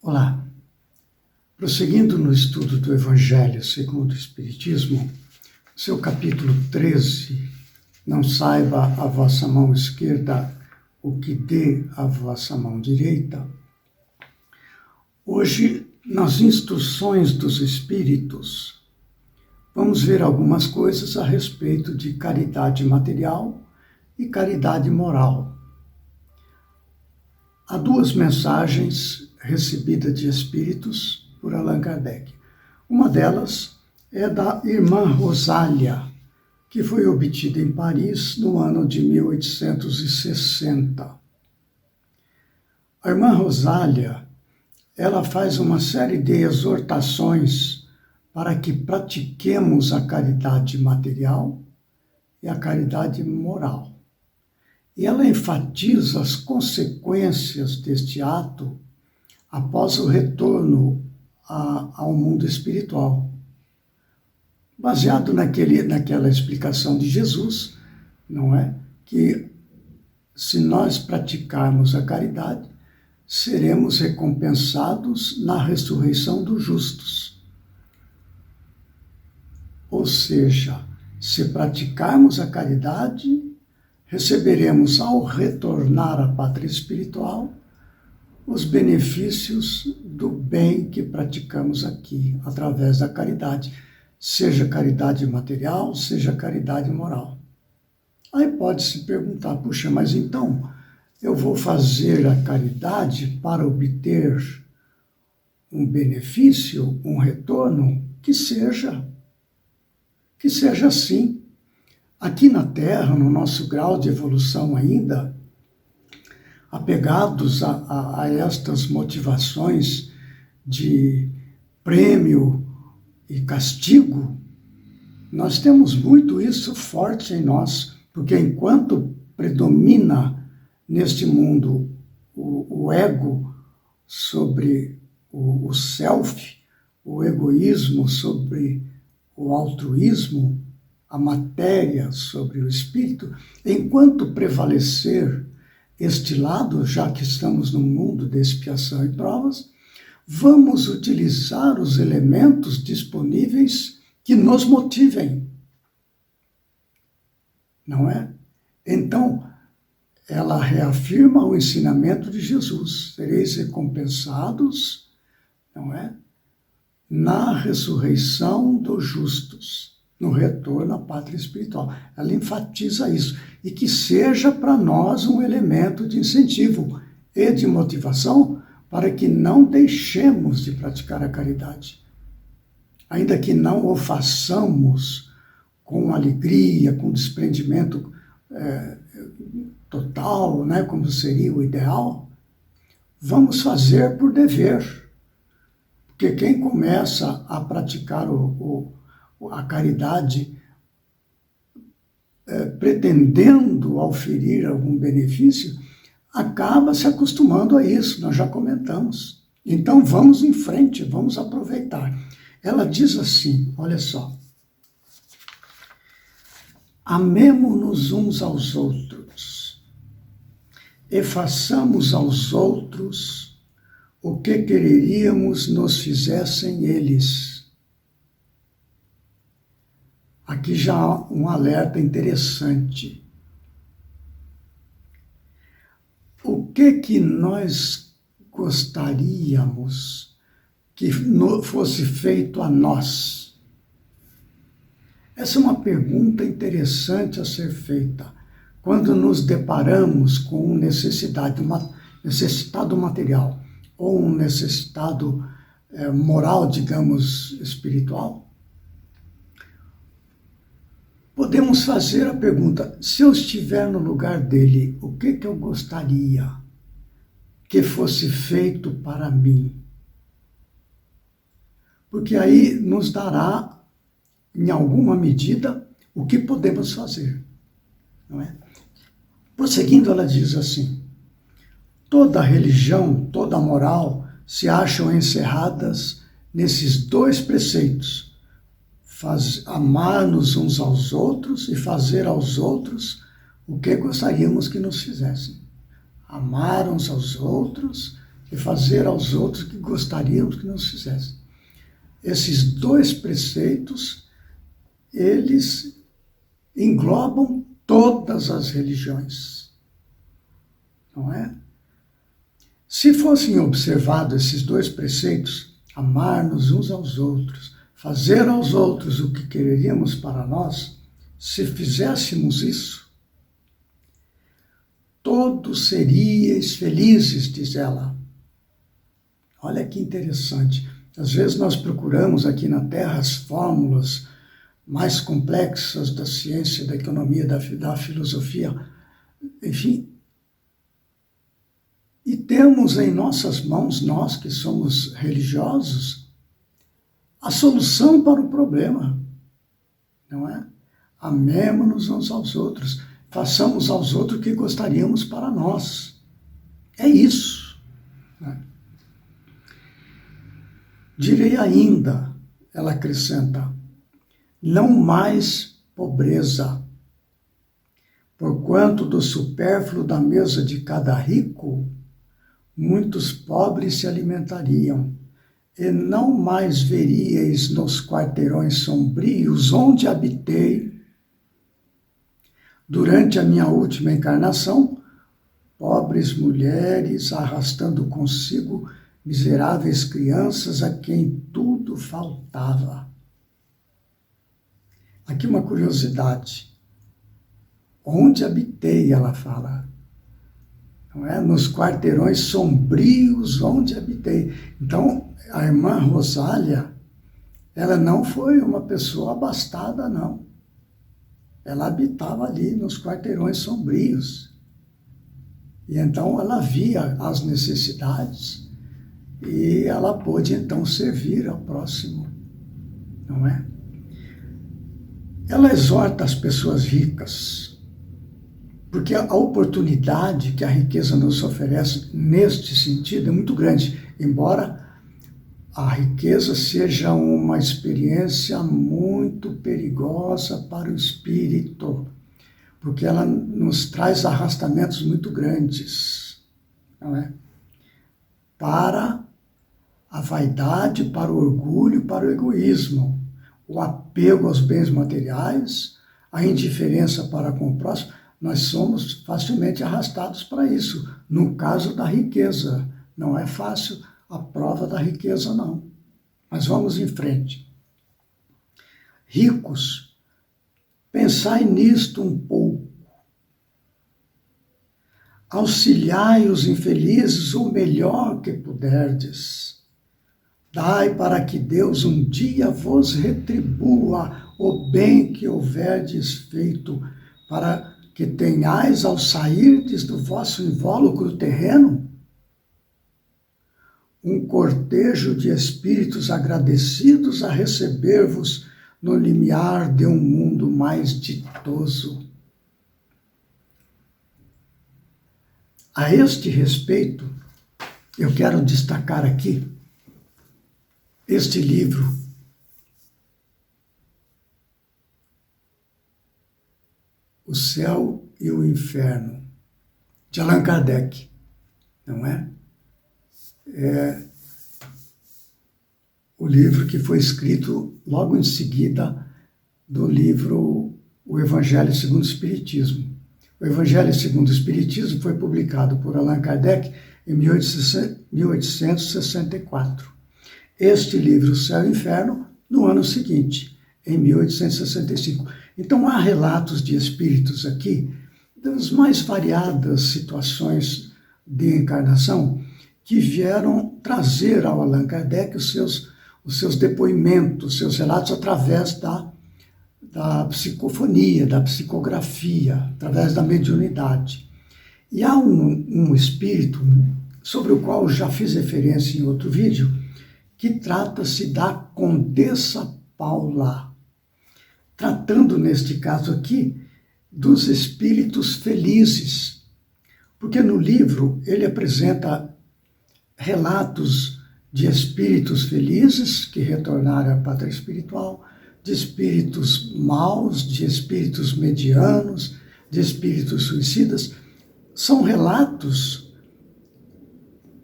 Olá, prosseguindo no estudo do Evangelho segundo o Espiritismo, seu capítulo 13, não saiba a vossa mão esquerda o que dê a vossa mão direita. Hoje, nas instruções dos Espíritos, vamos ver algumas coisas a respeito de caridade material e caridade moral. Há duas mensagens recebidas de Espíritos por Allan Kardec. Uma delas é da irmã Rosália, que foi obtida em Paris no ano de 1860. A irmã Rosália, ela faz uma série de exortações para que pratiquemos a caridade material e a caridade moral. E ela enfatiza as consequências deste ato após o retorno ao mundo espiritual. Baseado naquela explicação de Jesus, não é? Que se nós praticarmos a caridade, seremos recompensados na ressurreição dos justos. Ou seja, se praticarmos a caridade, receberemos, ao retornar à pátria espiritual, os benefícios do bem que praticamos aqui, através da caridade, seja caridade material, seja caridade moral. Aí pode-se perguntar, puxa, mas então eu vou fazer a caridade para obter um benefício, um retorno? Que seja assim. Aqui na Terra, no nosso grau de evolução ainda, apegados a estas motivações de prêmio e castigo, nós temos muito isso forte em nós, porque enquanto predomina neste mundo o ego sobre o self, o egoísmo sobre o altruísmo, a matéria sobre o espírito, enquanto prevalecer este lado, já que estamos num mundo de expiação e provas, vamos utilizar os elementos disponíveis que nos motivem. Não é? Então, ela reafirma o ensinamento de Jesus. Sereis recompensados, não é? Na ressurreição dos justos, no retorno à pátria espiritual. Ela enfatiza isso. E que seja para nós um elemento de incentivo e de motivação para que não deixemos de praticar a caridade. Ainda que não o façamos com alegria, com desprendimento total, né, como seria o ideal, vamos fazer por dever. Porque quem começa a praticar a caridade pretendendo auferir algum benefício, acaba se acostumando a isso, nós já comentamos. Então vamos em frente, vamos aproveitar. Ela diz assim, olha só: amemo-nos uns aos outros e façamos aos outros o que quereríamos nos fizessem eles. Aqui já há um alerta interessante. O que nós gostaríamos que fosse feito a nós? Essa é uma pergunta interessante a ser feita quando nos deparamos com um necessitado material ou um necessitado moral, digamos, espiritual. Podemos fazer a pergunta: se eu estiver no lugar dele, o que eu gostaria que fosse feito para mim? Porque aí nos dará, em alguma medida, o que podemos fazer. Não é? Prosseguindo, ela diz assim: toda religião, toda moral se acham encerradas nesses dois preceitos: amar-nos uns aos outros e fazer aos outros o que gostaríamos que nos fizessem. Amar uns aos outros e fazer aos outros o que gostaríamos que nos fizessem. Esses dois preceitos, eles englobam todas as religiões, não é? Se fossem observados esses dois preceitos, amar-nos uns aos outros, fazer aos outros o que quereríamos para nós, se fizéssemos isso, todos seríeis felizes, diz ela. Olha que interessante. Às vezes nós procuramos aqui na Terra as fórmulas mais complexas da ciência, da economia, da filosofia, enfim. E temos em nossas mãos, nós que somos religiosos, a solução para o problema, não é? Amemo-nos uns aos outros, façamos aos outros o que gostaríamos para nós. É isso. Né? Direi ainda, ela acrescenta, não mais pobreza, porquanto do supérfluo da mesa de cada rico, muitos pobres se alimentariam, e não mais veríeis nos quarteirões sombrios onde habitei durante a minha última encarnação, pobres mulheres arrastando consigo miseráveis crianças a quem tudo faltava. Aqui uma curiosidade. Onde habitei, ela fala. Não é? Nos quarteirões sombrios onde habitei. Então, a irmã Rosália, ela não foi uma pessoa abastada, não. Ela habitava ali nos quarteirões sombrios. E então ela via as necessidades e ela pôde então servir ao próximo, não é? Ela exorta as pessoas ricas, porque a oportunidade que a riqueza nos oferece neste sentido é muito grande, embora a riqueza seja uma experiência muito perigosa para o espírito, porque ela nos traz arrastamentos muito grandes, não é? Para a vaidade, para o orgulho, para o egoísmo, o apego aos bens materiais, a indiferença para com o próximo, nós somos facilmente arrastados para isso. No caso da riqueza, não é fácil a prova da riqueza, não. Mas vamos em frente. Ricos, pensai nisto um pouco. Auxiliai os infelizes o melhor que puderdes. Dai para que Deus um dia vos retribua o bem que houverdes feito, para que tenhais ao sairdes do vosso invólucro terreno um cortejo de espíritos agradecidos a receber-vos no limiar de um mundo mais ditoso. A este respeito, eu quero destacar aqui este livro, O Céu e o Inferno, de Allan Kardec, não é? É o livro que foi escrito logo em seguida do livro O Evangelho segundo o Espiritismo. O Evangelho segundo o Espiritismo foi publicado por Allan Kardec em 1864. Este livro, O Céu e o Inferno, no ano seguinte, em 1865. Então, há relatos de espíritos aqui das mais variadas situações de encarnação que vieram trazer ao Allan Kardec os seus depoimentos, os seus relatos através da psicofonia, da psicografia, através da mediunidade. E há um espírito, sobre o qual já fiz referência em outro vídeo, que trata-se da Condessa Paula, tratando neste caso aqui dos espíritos felizes, porque no livro ele apresenta relatos de espíritos felizes que retornaram à pátria espiritual, de espíritos maus, de espíritos medianos, de espíritos suicidas. São relatos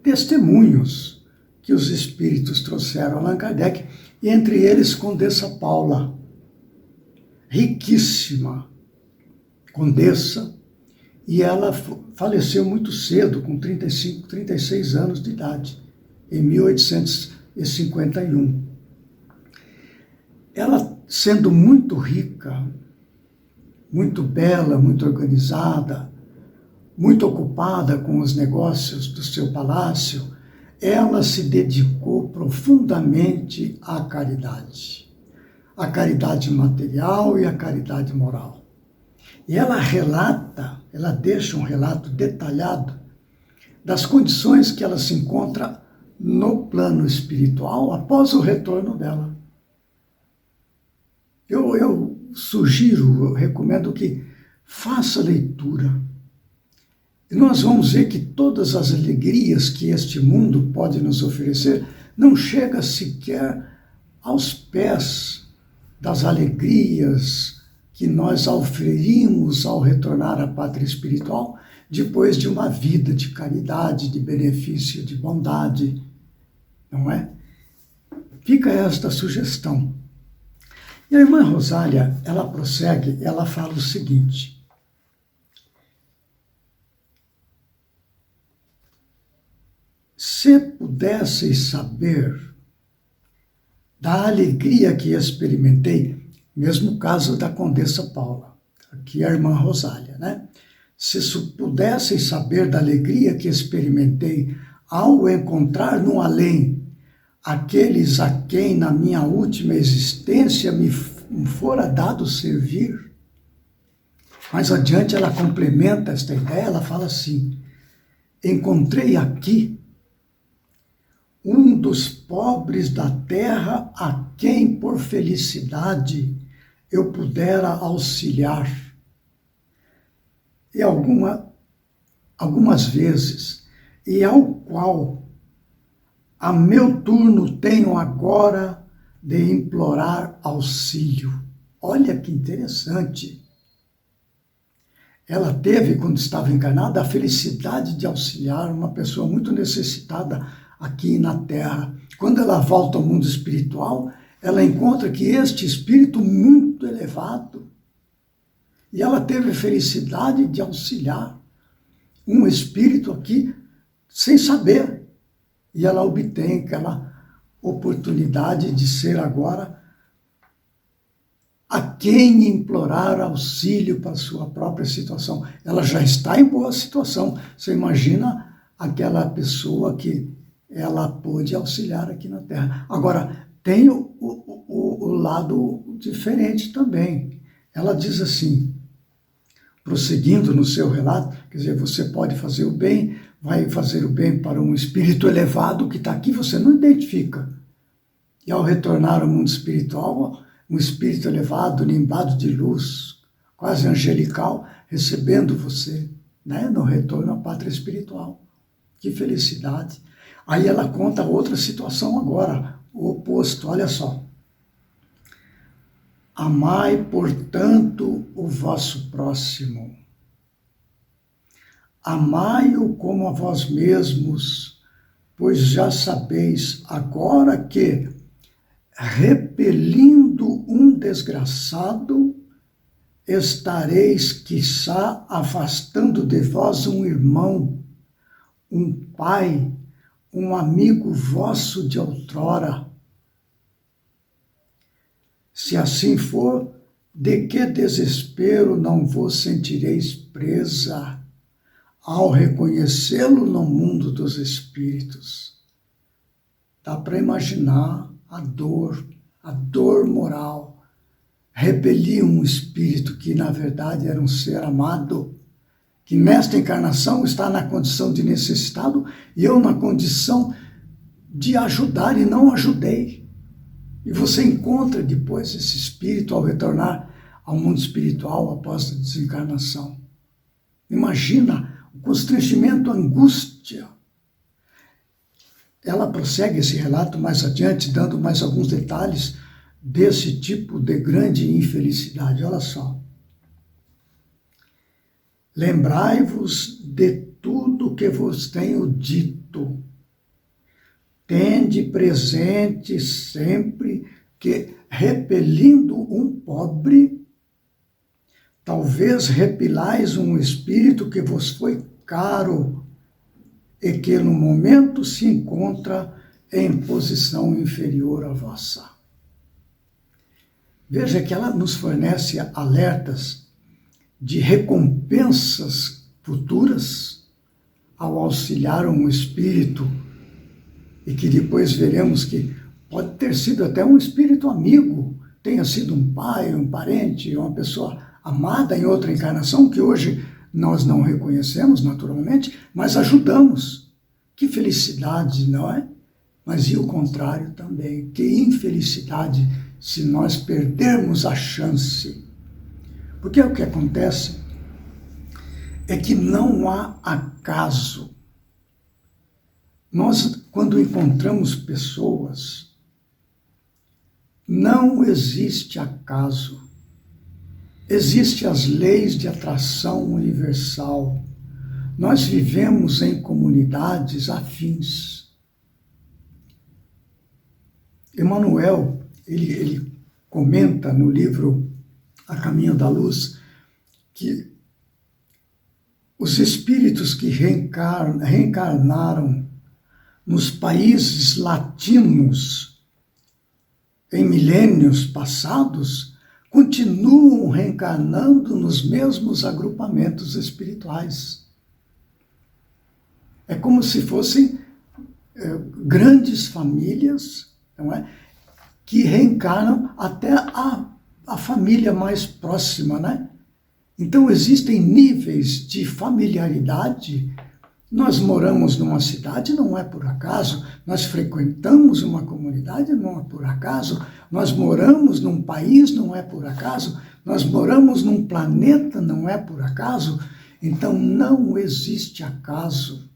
testemunhos que os espíritos trouxeram a Allan Kardec, e entre eles Condessa Paula, riquíssima condessa, e ela faleceu muito cedo, com 35, 36 anos de idade, em 1851. Ela, sendo muito rica, muito bela, muito organizada, muito ocupada com os negócios do seu palácio, ela se dedicou profundamente à caridade material e à caridade moral. E ela relata, ela deixa um relato detalhado das condições que ela se encontra no plano espiritual após o retorno dela. Eu sugiro, eu recomendo que faça leitura. E nós vamos ver que todas as alegrias que este mundo pode nos oferecer não chega sequer aos pés das alegrias que nós oferimos ao retornar à pátria espiritual depois de uma vida de caridade, de benefício, de bondade, não é? Fica esta sugestão. E a irmã Rosália, ela prossegue, ela fala o seguinte: se pudesseis saber da alegria que experimentei, mesmo caso da Condessa Paula, aqui a irmã Rosália, né? Se pudesseis saber da alegria que experimentei ao encontrar no além aqueles a quem na minha última existência me fora dado servir. Mais adiante ela complementa esta ideia, ela fala assim: encontrei aqui um dos pobres da terra a quem por felicidade eu pudera auxiliar. E algumas vezes, e ao qual a meu turno tenho agora de implorar auxílio. Olha que interessante. Ela teve, quando estava encarnada, a felicidade de auxiliar uma pessoa muito necessitada aqui na Terra. Quando ela volta ao mundo espiritual, ela encontra que este espírito muito elevado, e ela teve a felicidade de auxiliar um espírito aqui sem saber. E ela obtém aquela oportunidade de ser agora a quem implorar auxílio para a sua própria situação. Ela já está em boa situação. Você imagina aquela pessoa que ela pôde auxiliar aqui na Terra. Agora, tem o lado diferente também. Ela diz assim, prosseguindo no seu relato, quer dizer, você pode fazer o bem, vai fazer o bem para um espírito elevado que está aqui, você não identifica. E ao retornar ao mundo espiritual, um espírito elevado, nimbado de luz, quase angelical, recebendo você, né, no retorno à pátria espiritual. Que felicidade. Aí ela conta outra situação agora, o oposto, olha só. Amai, portanto, o vosso próximo. Amai-o como a vós mesmos, pois já sabeis agora que, repelindo um desgraçado, estareis, quiçá, afastando de vós um irmão, um pai, um amigo vosso de outrora. Se assim for, de que desespero não vos sentireis presa ao reconhecê-lo no mundo dos espíritos? Dá para imaginar a dor moral. Repelir um espírito que, na verdade, era um ser amado, que nesta encarnação está na condição de necessitado e eu na condição de ajudar e não ajudei. E você encontra depois esse espírito ao retornar ao mundo espiritual após a desencarnação. Imagina o constrangimento, a angústia. Ela prossegue esse relato mais adiante, dando mais alguns detalhes desse tipo de grande infelicidade. Olha só. Lembrai-vos de tudo que vos tenho dito, tende presente sempre que, repelindo um pobre, talvez repilais um espírito que vos foi caro e que no momento se encontra em posição inferior à vossa. Veja que ela nos fornece alertas de recompensas futuras ao auxiliar um espírito, e que depois veremos que pode ter sido até um espírito amigo, tenha sido um pai, um parente, uma pessoa amada em outra encarnação, que hoje nós não reconhecemos naturalmente, mas ajudamos. Que felicidade, não é? Mas e o contrário também, que infelicidade se nós perdermos a chance. Porque o que acontece é que não há acaso. Nós, quando encontramos pessoas, não existe acaso. Existem as leis de atração universal. Nós vivemos em comunidades afins. Emmanuel, ele comenta no livro A Caminho da Luz que os espíritos que reencarnaram nos países latinos em milênios passados continuam reencarnando nos mesmos agrupamentos espirituais. É como se fossem grandes famílias, não é? Que reencarnam até a família mais próxima, né? Então existem níveis de familiaridade. Nós moramos numa cidade, não é por acaso. Nós frequentamos uma comunidade, não é por acaso. Nós moramos num país, não é por acaso. Nós moramos num planeta, não é por acaso. Então não existe acaso.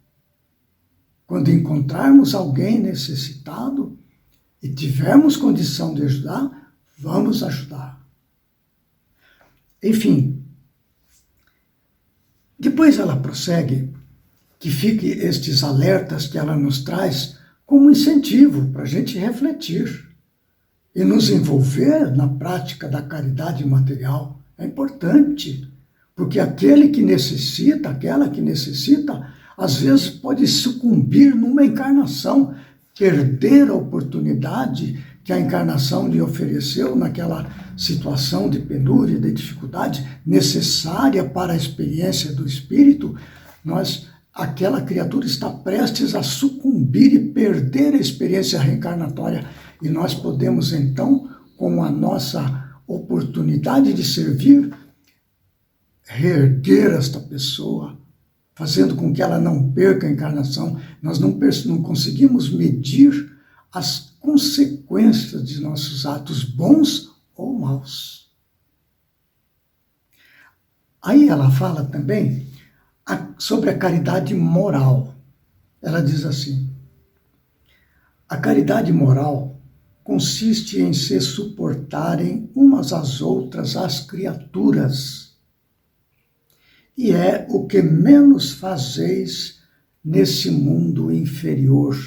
Quando encontrarmos alguém necessitado e tivermos condição de ajudar, vamos ajudar. Enfim, depois ela prossegue que fique estes alertas que ela nos traz como incentivo para a gente refletir e nos envolver na prática da caridade material. É importante, porque aquele que necessita, aquela que necessita, às vezes pode sucumbir numa encarnação, perder a oportunidade que a encarnação lhe ofereceu naquela situação de penúria, de dificuldade necessária para a experiência do espírito. Aquela criatura está prestes a sucumbir e perder a experiência reencarnatória. E nós podemos, então, com a nossa oportunidade de servir, reerguer esta pessoa, fazendo com que ela não perca a encarnação. Nós não conseguimos medir as consequências de nossos atos bons ou maus. Aí ela fala também sobre a caridade moral. Ela diz assim: a caridade moral consiste em se suportarem umas às outras as criaturas, e é o que menos fazeis nesse mundo inferior,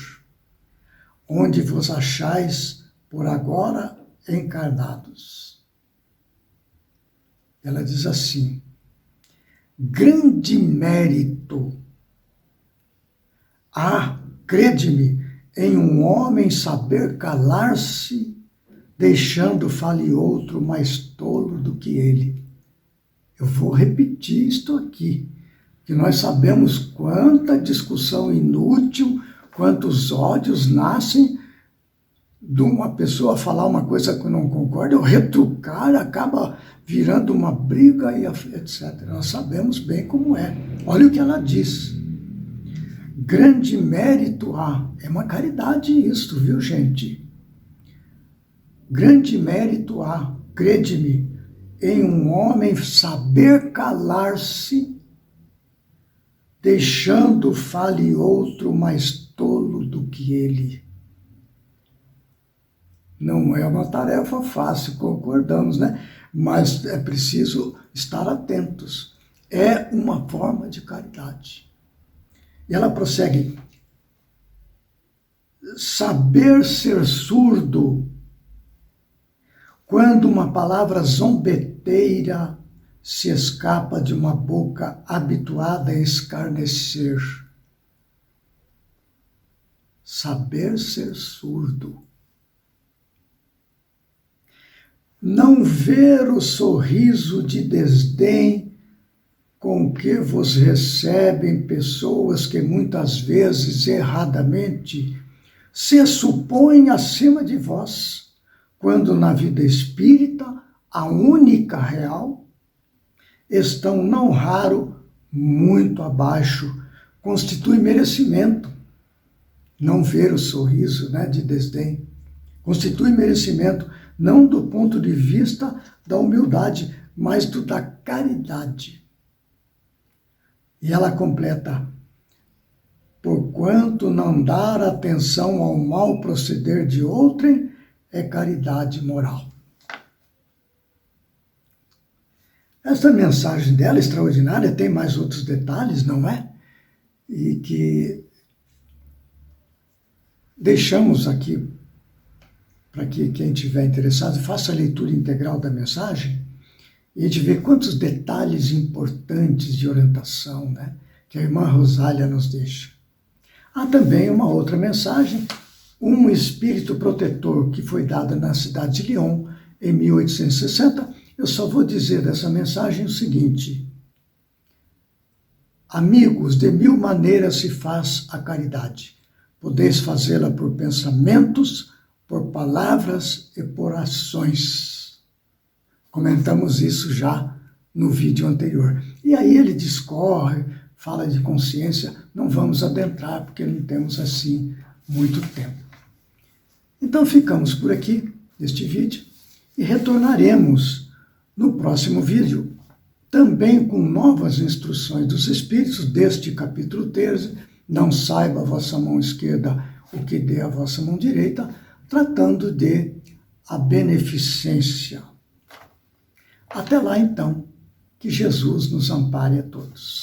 onde vos achais por agora encarnados. Ela diz assim: grande mérito há, crede-me, em um homem saber calar-se, deixando fale outro mais tolo do que ele. Eu vou repetir isto aqui, que nós sabemos quanta discussão inútil, quantos ódios nascem de uma pessoa falar uma coisa que não concorda, ou retrucar, acaba virando uma briga, e etc. Nós sabemos bem como é. Olha o que ela diz. Grande mérito há. É uma caridade isto, viu, gente? Grande mérito há, crede-me, em um homem saber calar-se, deixando fale outro mais tolo do que ele. Não é uma tarefa fácil, concordamos, né? Mas é preciso estar atentos. É uma forma de caridade. E ela prossegue: saber ser surdo quando uma palavra zombeteira se escapa de uma boca habituada a escarnecer. Saber ser surdo. Não ver o sorriso de desdém com que vos recebem pessoas que muitas vezes erradamente se supõem acima de vós, quando na vida espírita, a única real, estão não raro muito abaixo, constitui merecimento. Não ver o sorriso, de desdém, constitui merecimento, não do ponto de vista da humildade, mas da caridade. E ela completa: porquanto não dar atenção ao mau proceder de outrem é caridade moral. Essa mensagem dela, extraordinária, tem mais outros detalhes, não é? E que deixamos aqui para que quem estiver interessado faça a leitura integral da mensagem e a gente vê quantos detalhes importantes de orientação, que a irmã Rosália nos deixa. Há também uma outra mensagem, um espírito protetor que foi dado na cidade de Lyon em 1860. Eu só vou dizer dessa mensagem o seguinte: amigos, de 1000 maneiras se faz a caridade. Podeis fazê-la por pensamentos, por palavras e por ações. Comentamos isso já no vídeo anterior. E aí ele discorre, fala de consciência, não vamos adentrar, porque não temos assim muito tempo. Então ficamos por aqui, neste vídeo, e retornaremos no próximo vídeo, também com novas instruções dos Espíritos deste capítulo 13, não saiba a vossa mão esquerda o que dê a vossa mão direita, tratando de a beneficência. Até lá, então, que Jesus nos ampare a todos.